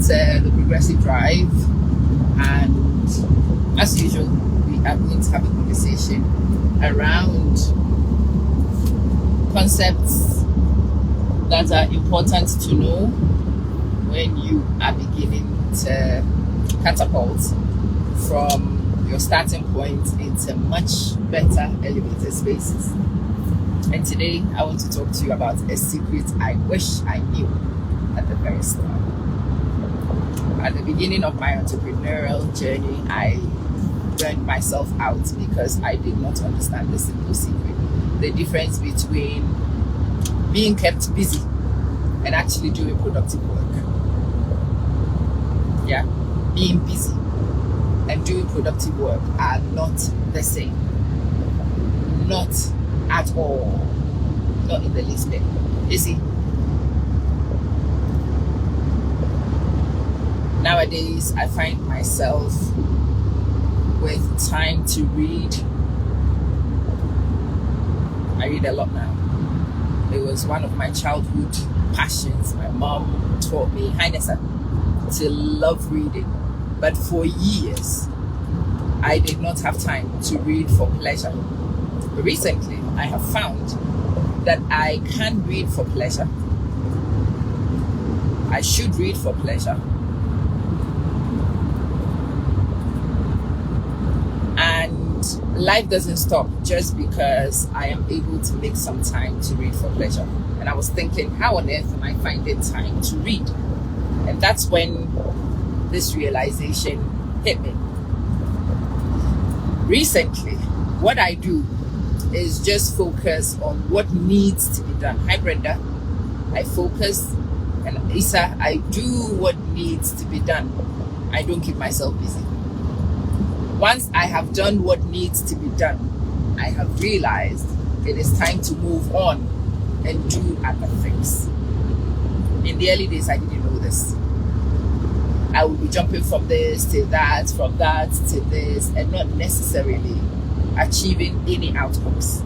the Progressive Drive, and as usual, we are going to have a conversation around concepts that are important to know when you are beginning to catapult from your starting point into much better elevated spaces. And today I want to talk to you about a secret I wish I knew at the very start. At the beginning of my entrepreneurial journey, I burned myself out because I did not understand the simple secret. The difference between being kept busy and actually doing productive work. Yeah, being busy and doing productive work are not the same. Not at all. Not in the least bit. You see, nowadays I find myself with time to read. I read a lot now. It was one of my childhood passions. My mom taught me, Highnessa, to love reading. But for years, I did not have time to read for pleasure. Recently, I have found that I can read for pleasure. I should read for pleasure. And life doesn't stop just because I am able to make some time to read for pleasure. And I was thinking, how on earth am I finding time to read? And that's when this realization hit me. Recently, what I do is just focus on what needs to be done. Hi, Brenda. I focus, and Isa, I do what needs to be done. I don't keep myself busy. Once I have done what needs to be done, I have realized it is time to move on and do other things. In the early days, I didn't know this. I would be jumping from this to that, from that to this, and not necessarily achieving any outcomes.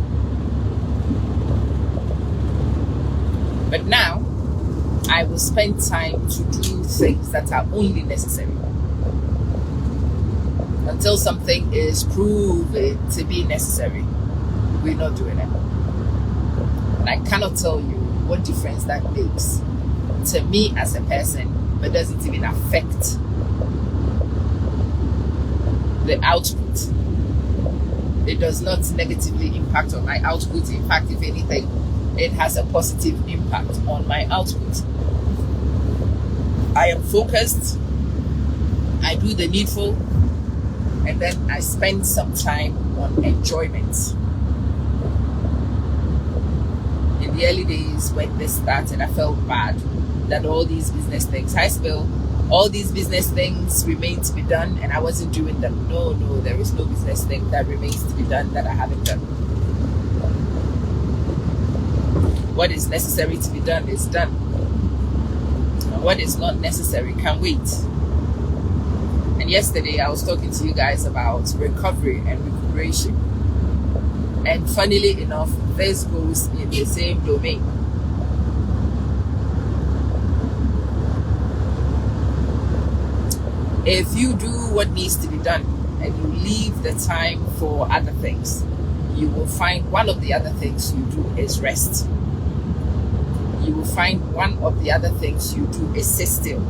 But now, I will spend time to do things that are only necessary until something is proven to be necessary. We're not doing it. And I cannot tell you what difference that makes to me as a person, but doesn't even affect the output. It does not negatively impact on my output. In fact, if anything, it has a positive impact on my output. I am focused, I do the needful, and then I spend some time on enjoyment. In the early days when this started, I felt bad that all these business things, all these business things remain to be done and I wasn't doing them. No, there is no business thing that remains to be done that I haven't done. What is necessary to be done is done. And what is not necessary can wait. And yesterday I was talking to you guys about recovery and recuperation. And funnily enough, this goes in the same domain. If you do what needs to be done and you leave the time for other things, you will find one of the other things you do is rest. You will find one of the other things you do is sit still.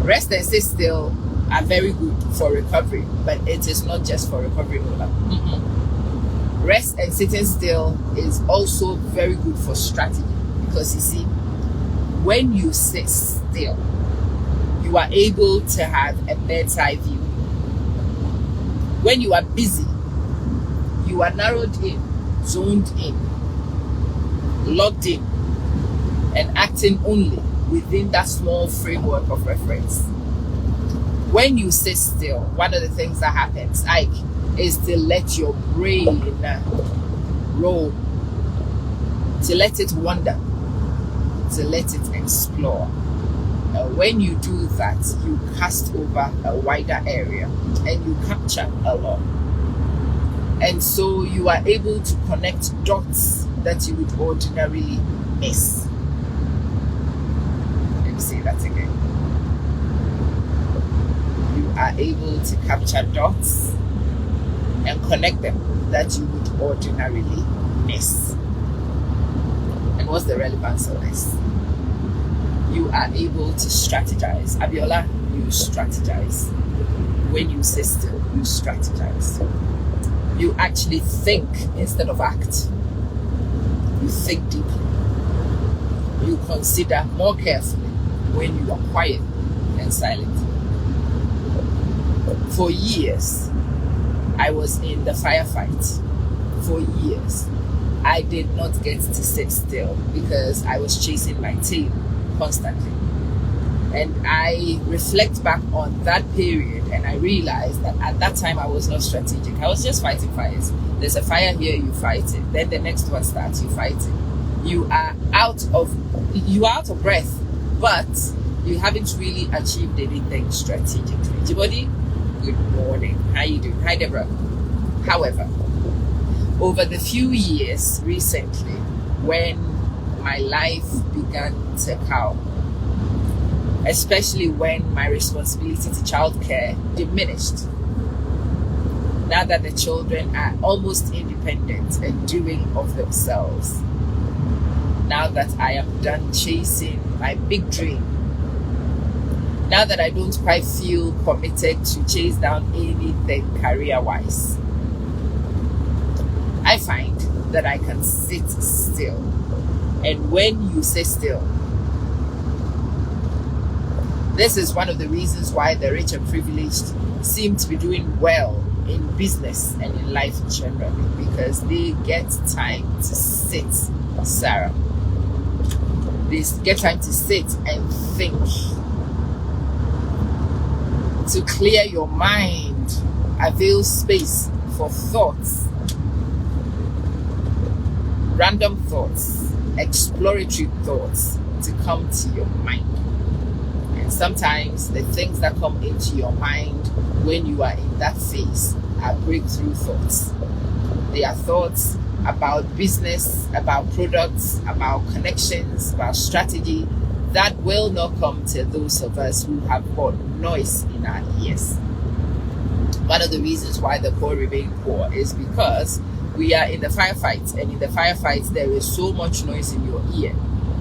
Rest and sit still are very good for recovery, but it is not just for recovery, Lola. Rest and sitting still is also very good for strategy, because you see, when you sit still, you are able to have a bird's eye view. When you are busy, you are narrowed in, zoned in, logged in, and acting only within that small framework of reference. When you sit still, one of the things that happens, is to let your brain roll, to let it wander, to let it explore. When you do that, you cast over a wider area and you capture a lot. And so you are able to connect dots that you would ordinarily miss. able to capture dots and connect them that you would ordinarily miss. And what's the relevance of this? You are able to strategize. Abiola, you strategize. When you sit still, you strategize. You actually think instead of act. You think deeply. You consider more carefully when you are quiet and silent. For years, I was in the firefight. For years, I did not get to sit still because I was chasing my tail constantly. And I reflect back on that period and I realized that at that time I was not strategic. I was just fighting fires. There's a fire here, you fight it. Then the next one starts, you fight it. You are out of breath, but you haven't really achieved anything strategically. Jibodi, good morning. How you doing? Hi, Deborah. However, over the few years recently, when my life began to cow, especially when my responsibility to childcare diminished, now that the children are almost independent and doing of themselves, now that I am done chasing my big dream, now that I don't quite feel committed to chase down anything career-wise, I find that I can sit still. And when you sit still, this is one of the reasons why the rich and privileged seem to be doing well in business and in life generally, because they get time to sit, Sarah. They get time to sit and think, to clear your mind, avail space for thoughts, random thoughts, exploratory thoughts to come to your mind. And sometimes the things that come into your mind when you are in that phase are breakthrough thoughts. They are thoughts about business, about products, about connections, about strategy that will not come to those of us who have got noise in our ears. One of the reasons why the poor remain poor is because we are in the firefight, and in the firefight there is so much noise in your ear.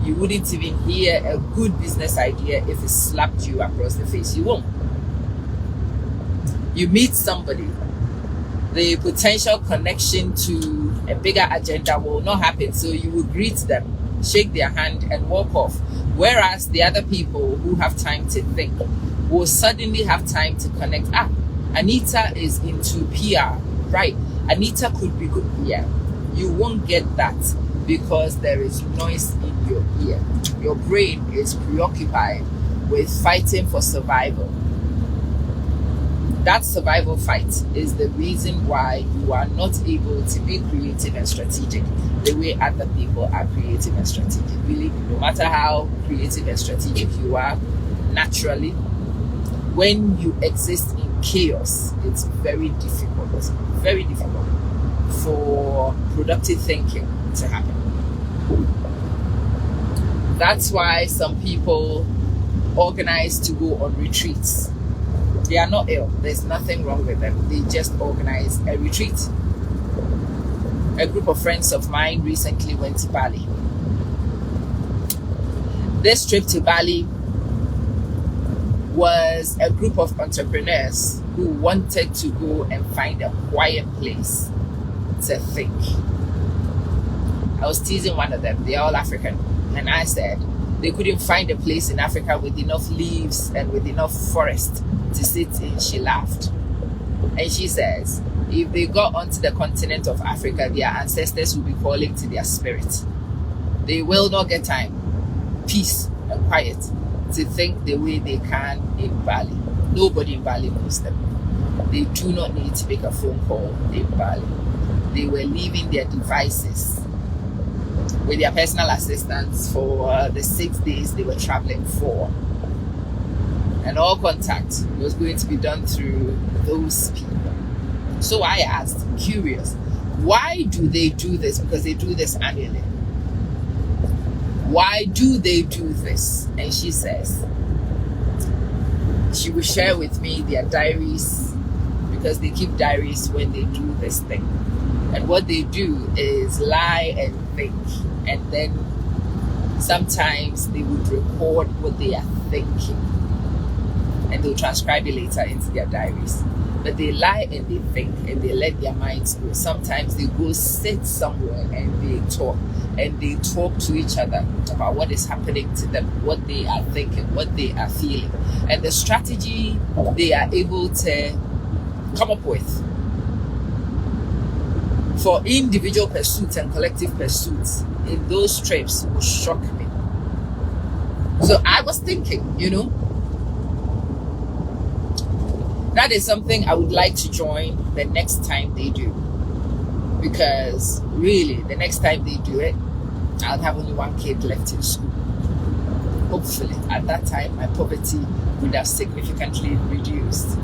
You wouldn't even hear a good business idea if it slapped you across the face. You won't. You meet somebody, the potential connection to a bigger agenda will not happen, so you will greet them, shake their hand and walk off. Whereas the other people who have time to think will suddenly have time to connect. Anita is into PR, right? Anita could be good PR. You won't get that because there is noise in your ear. Your brain is preoccupied with fighting for survival. That survival fight is the reason why you are not able to be creative and strategic the way other people are creative and strategic. Really, no matter how creative and strategic you are naturally, when you exist in chaos, it's very difficult for productive thinking to happen. That's why some people organize to go on retreats. They are not ill. There's nothing wrong with them. They just organize a retreat. A group of friends of mine recently went to Bali. This trip to Bali was a group of entrepreneurs who wanted to go and find a quiet place to think. I was teasing one of them. They're all African. And I said they couldn't find a place in Africa with enough leaves and with enough forest to sit in. She laughed. And she says, if they got onto the continent of Africa, their ancestors will be calling to their spirit. They will not get time, peace and quiet to think the way they can in Bali. Nobody in Bali knows them. They do not need to make a phone call in Bali. They were leaving their devices with their personal assistants for the 6 days they were traveling for. And all contact was going to be done through those people. So I asked, curious, why do they do this? Because they do this annually. Why do they do this? And she says, she will share with me their diaries, because they keep diaries when they do this thing. And what they do is lie and think, and then sometimes they would record what they are thinking, and they'll transcribe it later into their diaries. But they lie and they think, and they let their minds go. Sometimes they go sit somewhere and they talk to each other about what is happening to them, what they are thinking, what they are feeling, and the strategy they are able to come up with for individual pursuits and collective pursuits in those trips will shock me. So I was thinking, that is something I would like to join the next time they do. Because really, the next time they do it, I'll have only one kid left in school. Hopefully, at that time, my poverty would have significantly reduced.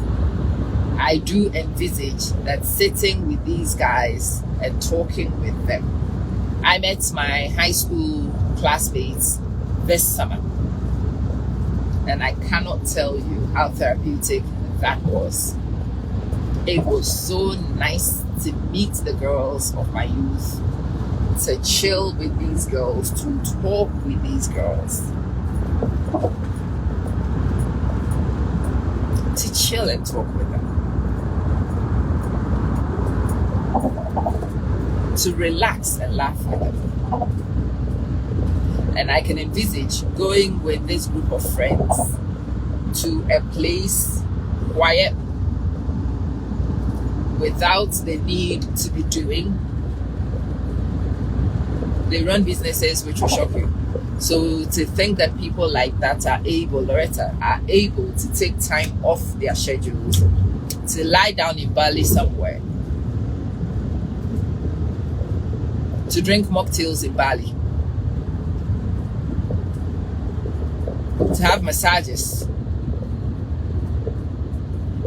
I do envisage that sitting with these guys and talking with them. I met my high school classmates this summer, and I cannot tell you how therapeutic that was. It was so nice to meet the girls of my youth, to chill with these girls, to talk with these girls, to chill and talk with them, to relax and laugh with them. And I can envisage going with this group of friends to a place quiet, without the need to be doing. They run businesses which will shock you. So to think that people like that are able to take time off their schedules, to lie down in Bali somewhere, to drink mocktails in Bali, to have massages,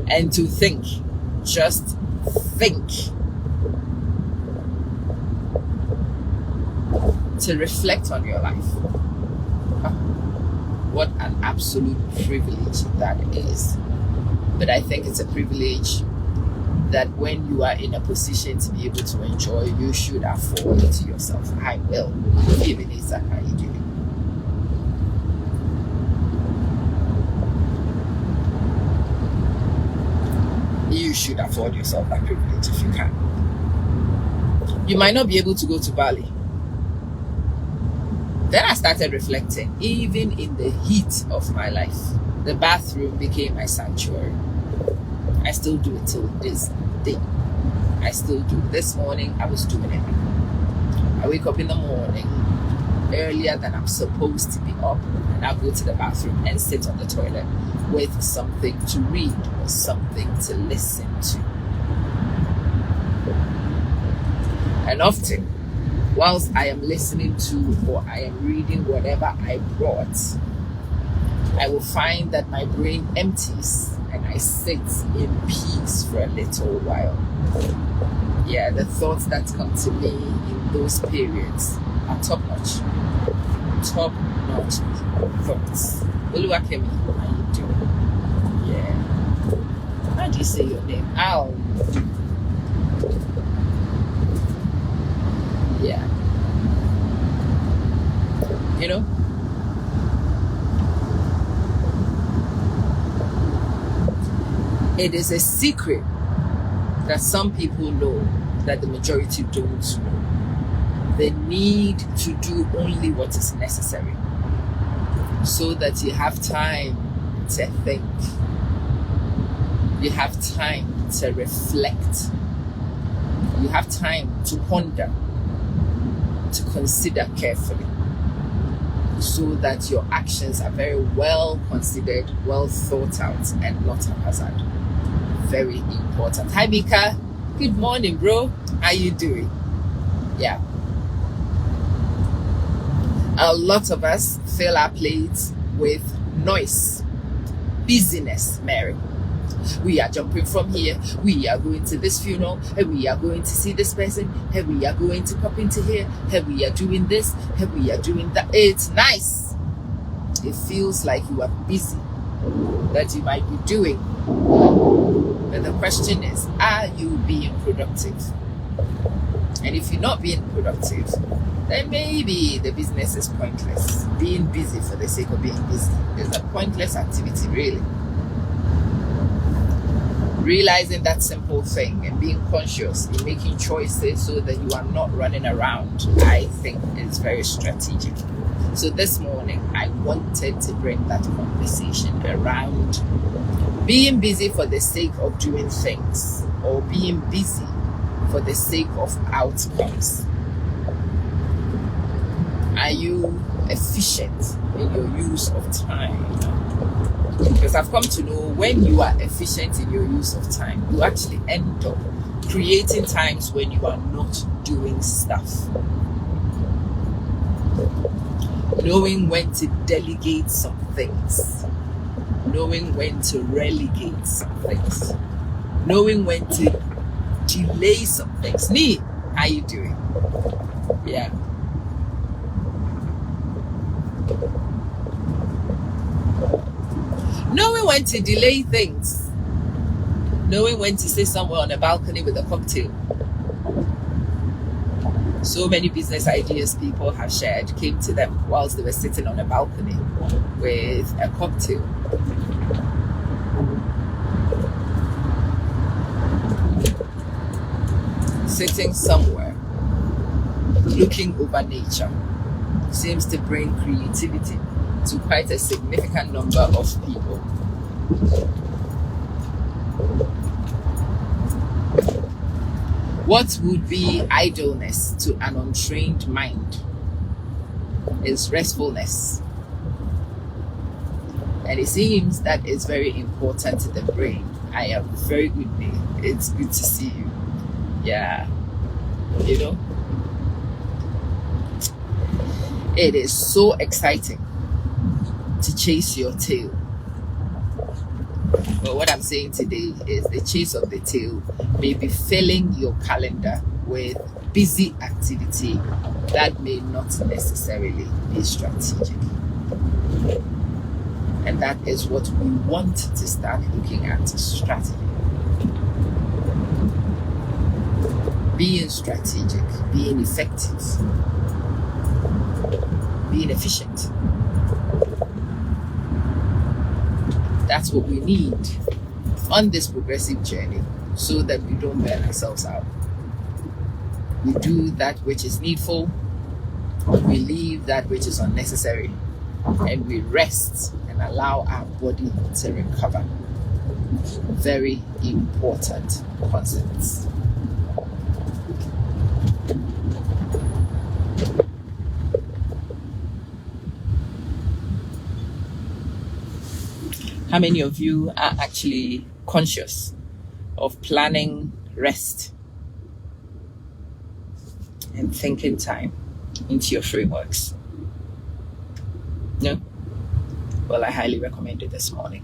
and to think, just think, to reflect on your life. What an absolute privilege that is. But I think it's a privilege that when you are in a position to be able to enjoy, you should afford it to yourself. I will. Even is that how you do it. You should afford yourself that privilege if you can. You might not be able to go to Bali. Then I started reflecting, even in the heat of my life, the bathroom became my sanctuary. I still do it till this day. I still do. This morning, I was doing it. I wake up in the morning earlier than I'm supposed to be up, and I'll go to the bathroom and sit on the toilet with something to read or something to listen to. And often, whilst I am listening to or I am reading whatever I brought, I will find that my brain empties and I sit in peace for a little while. Yeah, the thoughts that come to me in those periods are top-notch. Top-notch thoughts. Oluwakemi, how you doing? Yeah. How do you say your name? Ow. Yeah. You know? It is a secret that some people know that the majority don't know. The need to do only what is necessary so that you have time to think. You have time to reflect. You have time to ponder, to consider carefully, so that your actions are very well considered, well thought out, and not haphazard. Very important. Hi Mika, good morning bro, how you doing? Yeah, a lot of us fill our plates with noise, busyness. Mary, we are jumping from here, we are going to this funeral, and we are going to see this person, and we are going to pop into here, and we are doing this, and we are doing that. It's nice. It feels like you are busy. that you might be doing. But the question is, are you being productive? And if you're not being productive, then maybe the business is pointless. Being busy for the sake of being busy is a pointless activity, really. Realizing that simple thing and being conscious in making choices so that you are not running around, I think is very strategic. So this morning, I wanted to bring that conversation around being busy for the sake of doing things, or being busy for the sake of outcomes. Are you efficient in your use of time? Because I've come to know when you are efficient in your use of time, you actually end up creating times when you are not doing stuff. Knowing when to delegate some things. Knowing when to relegate some things. Knowing when to delay some things. Nee, how you doing? Yeah. Knowing when to delay things. Knowing when to sit somewhere on a balcony with a cocktail. So many business ideas people have shared came to them whilst they were sitting on a balcony with a cocktail. Sitting somewhere, looking over nature, seems to bring creativity to quite a significant number of people. What would be idleness to an untrained mind is restfulness. And it seems that it's very important to the brain. I am very good day. It's good to see you. Yeah. You know, it is so exciting to chase your tail. But what I'm saying today is the chase of the tail may be filling your calendar with busy activity that may not necessarily be strategic. And that is what we want to start looking at, strategy. Being strategic, being effective, being efficient. That's what we need on this progressive journey so that we don't burn ourselves out. We do that which is needful, we leave that which is unnecessary, and we rest and allow our body to recover. Very important concepts. How many of you are actually conscious of planning rest and thinking time into your frameworks? No? Well, I highly recommend it this morning.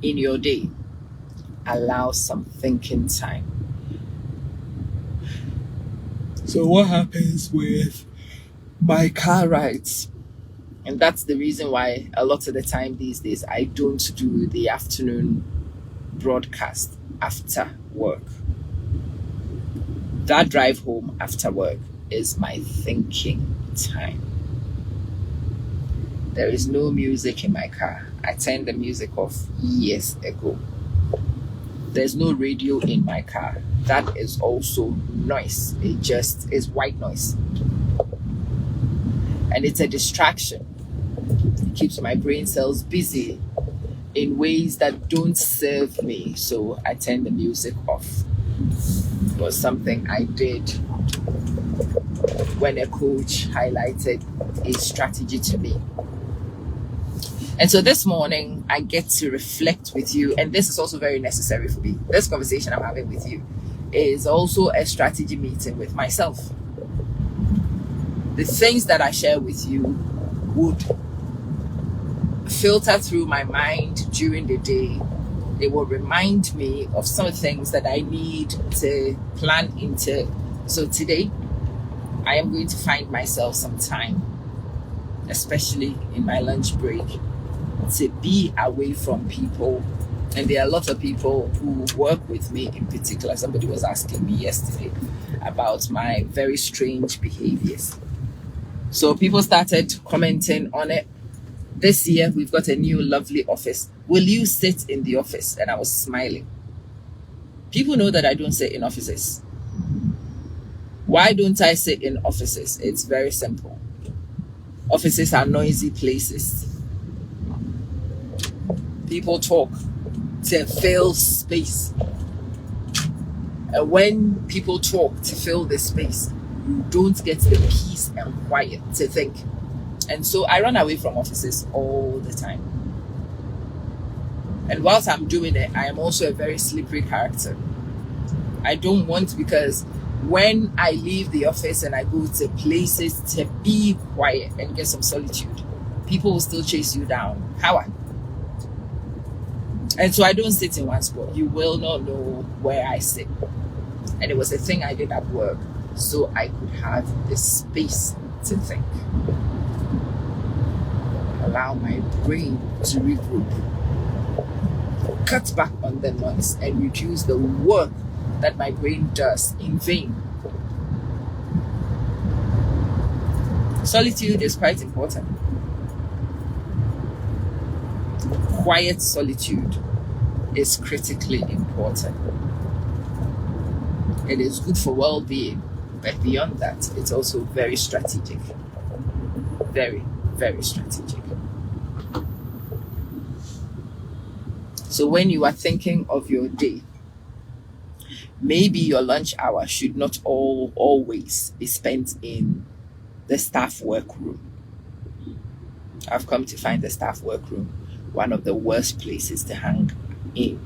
In your day, allow some thinking time. So what happens with my car rides? And that's the reason why a lot of the time these days I don't do the afternoon broadcast after work. That drive home after work is my thinking time. There is no music in my car. I turned the music off years ago. There's no radio in my car. That is also noise. It just is white noise. And it's a distraction. It keeps my brain cells busy in ways that don't serve me. So I turn the music off. It was something I did when a coach highlighted a strategy to me. And so this morning, I get to reflect with you, and this is also very necessary for me. This conversation I'm having with you is also a strategy meeting with myself. The things that I share with you would filter through my mind during the day. It will remind me of some of the things that I need to plan into. So today, I am going to find myself some time especially in my lunch break, to be away from people. And there are a lot of people who work with me in particular. Somebody was asking me yesterday about my very strange behaviors. So people started commenting on it. This year, we've got a new lovely office. Will you sit in the office? And I was smiling. People know that I don't sit in offices. Why don't I sit in offices? It's very simple. Offices are noisy places. People talk to fill space. And when people talk to fill the space, you don't get the peace and quiet to think. And so I run away from offices all the time. And whilst I'm doing it, I am also a very slippery character. I don't want, because when I leave the office and I go to places to be quiet and get some solitude, people will still chase you down. How? And so I don't sit in one spot. You will not know where I sit. And it was a thing I did at work, so I could have the space to think. Allow my brain to regroup. Cut back on the noise and reduce the work that my brain does in vain. Solitude is quite important. Quiet solitude is critically important. It is good for well-being, but beyond that, it's also very strategic. Very, very strategic. So when you are thinking of your day, maybe your lunch hour should not always be spent in the staff workroom. I've come to find the staff workroom one of the worst places to hang in,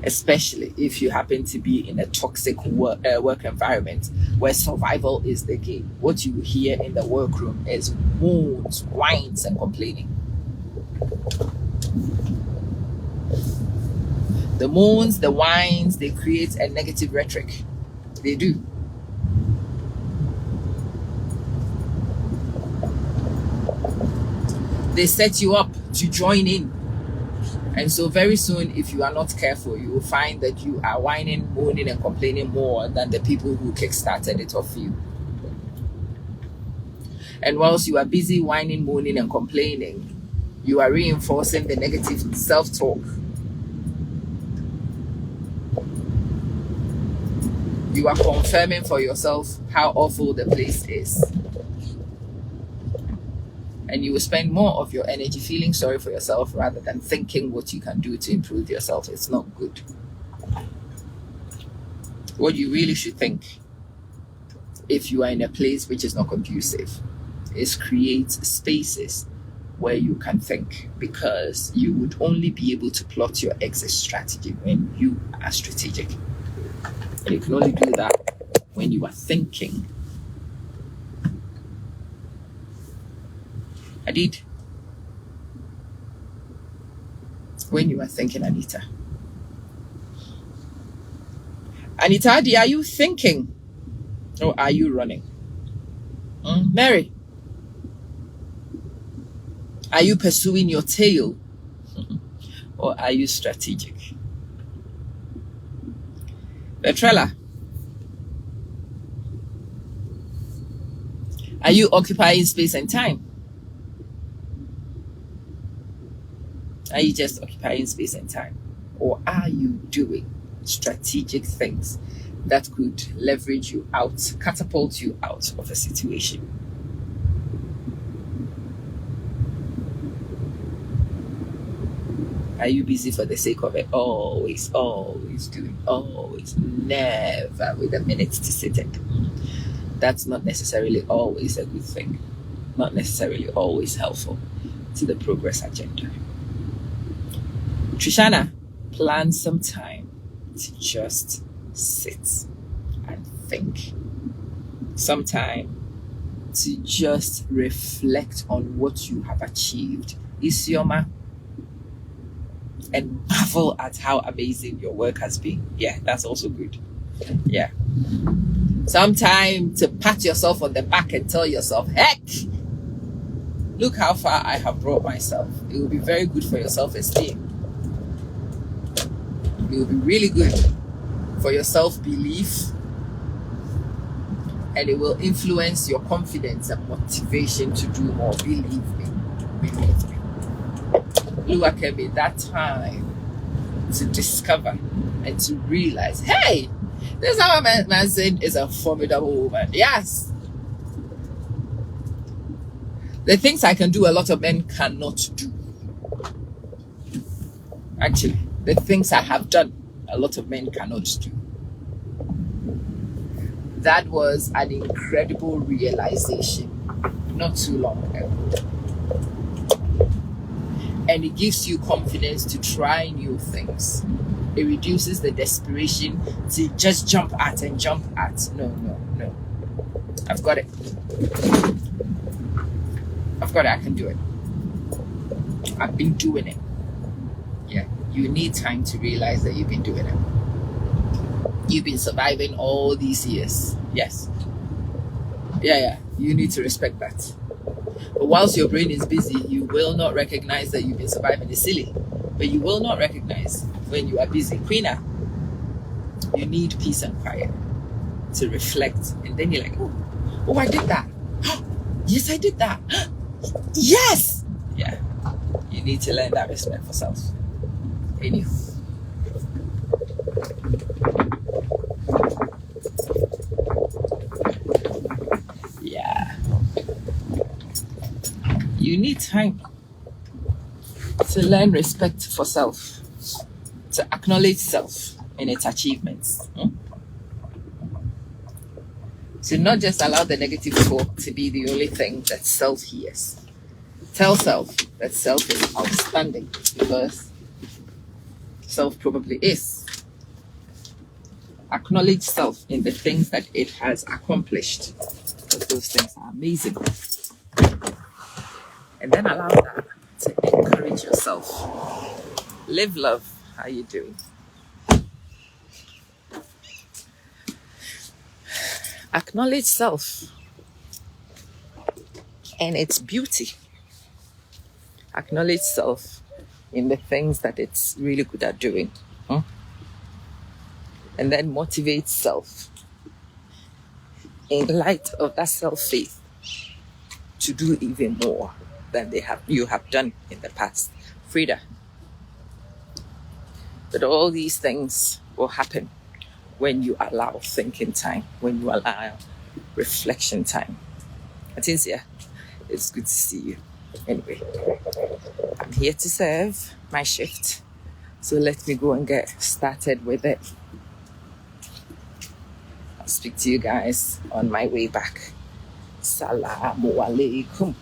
especially if you happen to be in a toxic work environment where survival is the game. What you hear in the workroom is moans, whines, and complaining. The moans, the whines, they create a negative rhetoric. They do. They set you up to join in. And so very soon, if you are not careful, you will find that you are whining, moaning, and complaining more than the people who kickstarted it off you. And whilst you are busy whining, moaning, and complaining, you are reinforcing the negative self-talk. You are confirming for yourself how awful the place is. And you will spend more of your energy feeling sorry for yourself rather than thinking what you can do to improve yourself. It's not good. What you really should think, if you are in a place which is not conducive, is create spaces where you can think, because you would only be able to plot your exit strategy when you are strategic. And you can only do that when you are thinking. Adid, when you are thinking, Anita. Anita, Adi, are you thinking? Or are you running? Mary, are you pursuing your tail? Or are you strategic? Petrella, are you occupying space and time? Are you just occupying space and time? Or are you doing strategic things that could leverage you out, catapult you out of a situation? Are you busy for the sake of it? Always doing, always, never with a minute to sit it. That's not necessarily always a good thing. Not necessarily always helpful to the progress agenda. Trishana, plan some time to just sit and think. Some time to just reflect on what you have achieved. Isioma, and marvel at how amazing your work has been. Yeah, that's also good. Yeah. Some time to pat yourself on the back and tell yourself, heck, look how far I have brought myself. It will be very good for your self-esteem. It will be really good for your self-belief. And it will influence your confidence and motivation to do more. Believe me. Believe me. Look at me, that time to discover and to realize, hey, this Sarah Manson is a formidable woman. Yes. The things I can do, a lot of men cannot do. Actually, the things I have done, a lot of men cannot do. That was an incredible realization not too long ago. And it gives you confidence to try new things. It reduces the desperation to just jump at. No. I've got it. I can do it. I've been doing it. Yeah, you need time to realize that you've been doing it. You've been surviving all these years. Yes. Yeah. You need to respect that. But whilst your brain is busy, you will not recognize that you've been surviving. It's silly. But you will not recognize when you are busy. Queena, you need peace and quiet to reflect. And then you're like, oh, I did that. Yes, I did that. Yes. Yeah. You need to learn that respect for self. Anywho. You need time to learn respect for self, to acknowledge self and its achievements. To not just allow the negative talk to be the only thing that self hears. Tell self that self is outstanding, because self probably is. Acknowledge self in the things that it has accomplished, because those things are amazing. And then allow that to encourage yourself. Live love. How you doing? Acknowledge self and its beauty. Acknowledge self in the things that it's really good at doing. And then motivate self in light of that self-faith to do even more than you have done in the past. Frida. But all these things will happen when you allow thinking time, when you allow reflection time. Atincia, it's good to see you. Anyway, I'm here to serve my shift, so let me go and get started with it. I'll speak to you guys on my way back. Assalamu alaikum.